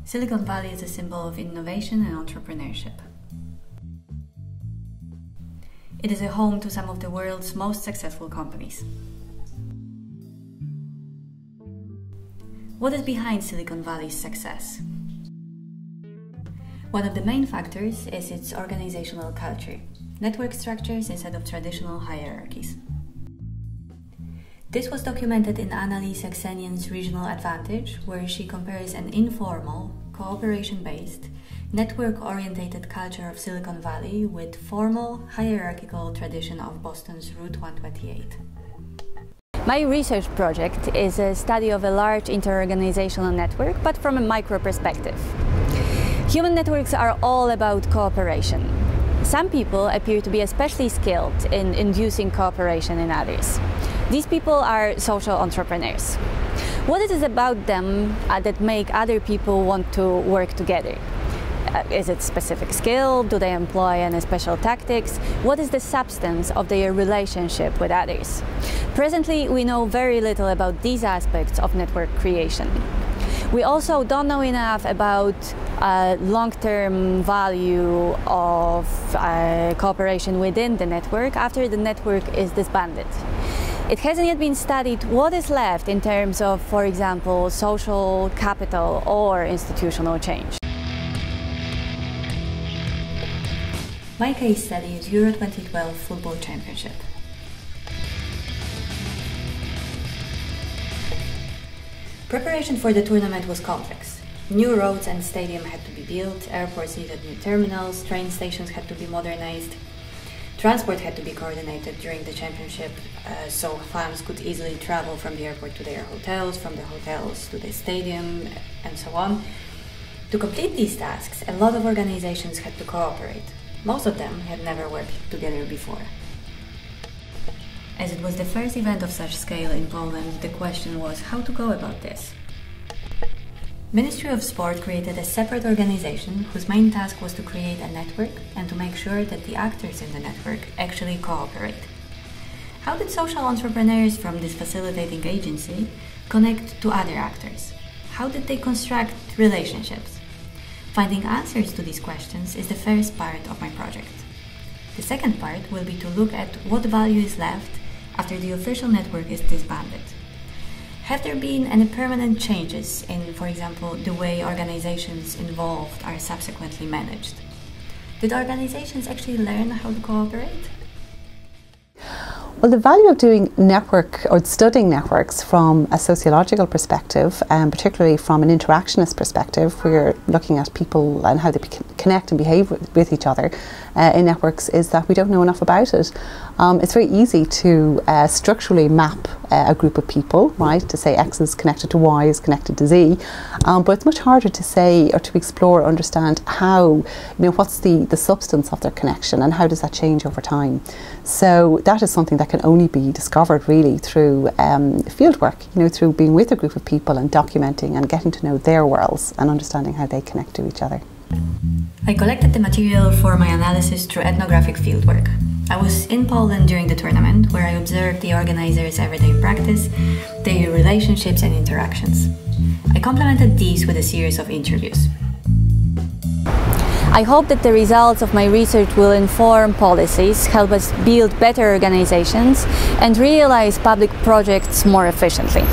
Silicon Valley is a symbol of innovation and entrepreneurship. It is a home to some of the world's most successful companies. What is behind Silicon Valley's success? One of the main factors is its organizational culture, network structures instead of traditional hierarchies. This was documented in Annalise Aksenian's Regional Advantage, where she compares an informal, cooperation-based, network-orientated culture of Silicon Valley with formal, hierarchical tradition of Boston's Route 128. My research project is a study of a large interorganizational network, but from a micro perspective. Human networks are all about cooperation. Some people appear to be especially skilled in inducing cooperation in others. These people are social entrepreneurs. What is it about them that make other people want to work together? Is it specific skill? Do they employ any special tactics? What is the substance of their relationship with others? Presently, we know very little about these aspects of network creation. We also don't know enough about long-term value of cooperation within the network after the network is disbanded. It hasn't yet been studied what is left in terms of, for example, social capital or institutional change. My case study is Euro 2012 Football Championship. Preparation for the tournament was complex. New roads and stadium had to be built, airports needed new terminals, train stations had to be modernized. Transport had to be coordinated during the championship, so fans could easily travel from the airport to their hotels, from the hotels to the stadium, and so on. To complete these tasks, a lot of organizations had to cooperate. Most of them had never worked together before. As it was the first event of such scale in Poland, the question was how to go about this. Ministry of Sport created a separate organization whose main task was to create a network and to make sure that the actors in the network actually cooperate. How did social entrepreneurs from this facilitating agency connect to other actors? How did they construct relationships? Finding answers to these questions is the first part of my project. The second part will be to look at what value is left after the official network is disbanded. Have there been any permanent changes in, for example, the way organizations involved are subsequently managed? Did organizations actually learn how to cooperate? Well, the value of doing network or studying networks from a sociological perspective, and particularly from an interactionist perspective, where you're looking at people and how they connect and behave with each other in networks, is that we don't know enough about it. It's very easy to structurally map a group of people, right? To say X is connected to Y is connected to Z, but it's much harder to say or to explore or understand how, what's the substance of their connection and how does that change over time. So that is something that can only be discovered really through fieldwork, through being with a group of people and documenting and getting to know their worlds and understanding how they connect to each other. I collected the material for my analysis through ethnographic fieldwork. I was in Poland during the tournament, where I observed the organizers' everyday practice, their relationships and interactions. I complemented these with a series of interviews. I hope that the results of my research will inform policies, help us build better organizations, and realize public projects more efficiently.